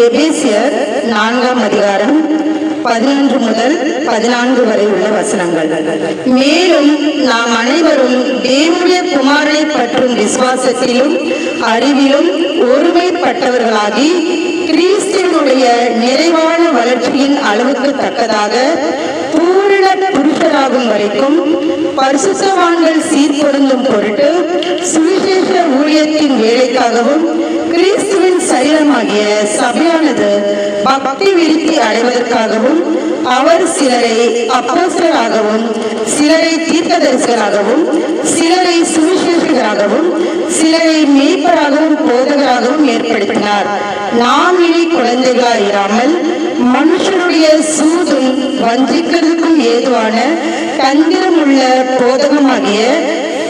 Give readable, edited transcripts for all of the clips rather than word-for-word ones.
எபேசியர் 4ஆம் அதிகாரம் 11 முதல் 14 வரை உள்ள வசனங்கள். மேலும் நாம் அனைவரும் தேவனுடைய குமாரனை பற்றும் விசுவாசத்திலும் அறிவிலும் ஒருமைப்பட்டவர்களாகி கிறிஸ்துவினுடைய நிறைவான வளர்ச்சியின் அளவுக்கு தக்கதாக பூரண புருஷராகும் வரைக்கும் பரிசுத்தவான்கள் சீர்பொருந்தும் பொருட்டு சுவிசேஷ ஊழியத்தின் வேலைக்காகவும் கிறிஸ்துவின் சரீரமாகிய சபையானது பக்தி விருத்தி அடைவதற்காகவும் அவர் சிலரை அப்போஸ்தலராகவும் சிலரை தீர்க்கதரிசிகளாகவும் சிலரை சுவிசேஷகராகவும் சிலரை மேய்ப்பராகவும் போதகராகவும் ஏற்படுத்தினார். நாம் இனி குழந்தைகளாயிராமல் மனுஷனுடைய சூதும் வஞ்சிக்கிறதுக்கும் ஏதுவான தந்திரமுள்ள போதகமாகிய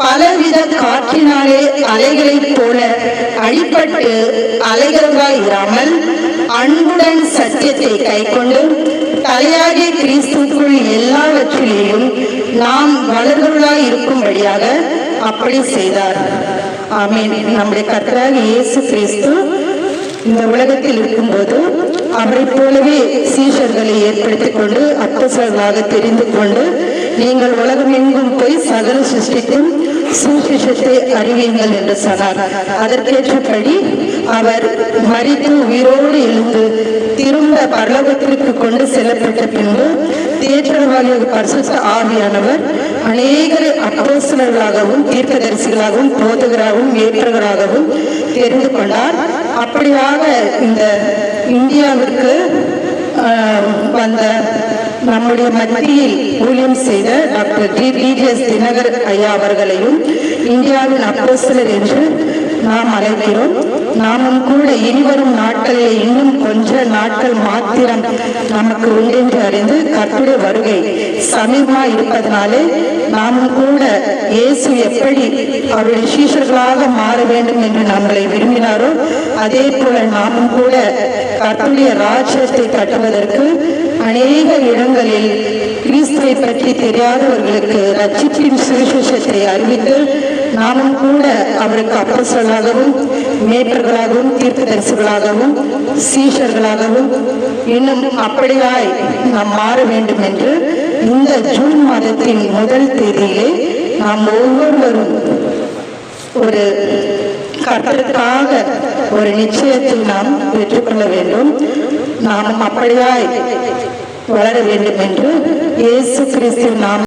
பலவித காற்றினாலே அலைகளைப் போல அடிபட்டு அலைகிறவர்களாயிராமல் அன்புடன் சத்தியத்தை கைக்கொண்டு தலையாகிய கிறிஸ்துவுக்குள் எல்லாவற்றிலேயும் நாம் வளர்ந்தவர்களாய் இருக்கும்படியாக அப்படி செய்தார். ஆமென். நம்முடைய கர்த்தராகிய இயேசு கிறிஸ்து இந்த உலகத்தில் இருக்கும்போது அவரை போலவே சீஷர்களை ஏற்படுத்திக் கொண்டு அப்போஸ்தலர்களாக தெரிந்து கொண்டு நீங்கள் உலகமெங்கும் போய் சகல சிருஷ்டிக்கும் சுவிசேஷத்தை அறிவியுங்கள் என்று சொன்னார். அதற்கேற்றபடி அவர் மரித்து உயிரோடு எழுந்து திரும்ப பரலோகத்திற்கு கொண்டு செல்லப்பட்ட பின்பு தேற்றவாகிய பரிசுத்த ஆவியானவர் அநேகரை அப்போஸ்தலர்களாகவும் தீர்க்கதரிசிகளாகவும் போதகராகவும் மேய்ப்பர்களாகவும் தெரிந்து கொண்டார். அப்படியாக இந்த இந்தியாவிற்கு வந்த நம்முடைய மத்தியில் ஊழியம் செய்த டாக்டர் டிஜிஎஸ் தினகர் ஐயா அவர்களையும் இந்தியாவின் அப்போஸ்தலர் என்று நாம் அழைக்கிறோம். நாமும் கூட இனிவரும் நாட்களில் இன்னும் கொஞ்ச நாட்கள் மாத்திரம் நமக்கு உண்டென்று அறிந்து கர்த்தருடைய வருகை சமீபமாக இருப்பதனாலே நாமும் கூட இயேசு எப்படி அவருடைய சீஷர்களாக மாற வேண்டும் என்று நம்மளை விரும்பினாரோ அதே போல நாமும் கூட கர்த்தருடைய ராஜ்யத்தை கட்டுவதற்கு அநேக இடங்களில் கிறிஸ்துவை பற்றி தெரியாதவர்களுக்கு ரட்சிப்பின் சுவிசேஷத்தை அறிவித்து நாமும் கூட அவருக்கு அப்போஸ்தலர்களாகவும் மேய்ப்பர்களாகவும் தீர்க்கதரிசிகளாகவும் சீஷர்களாகவும் இன்னும் அப்படியாய் நாம் மாற வேண்டும் என்று இந்த ஜூன் மாதத்தின் முதல் தேதியிலே நாம் ஒவ்வொருவரும் ஒரு கர்த்தருக்காக ஒரு நிச்சயத்தை நாம் பெற்றுக்கொள்ள வேண்டும். நாம் அப்படியாய் வளர வேண்டும் என்று இயேசு கிறிஸ்து நாம்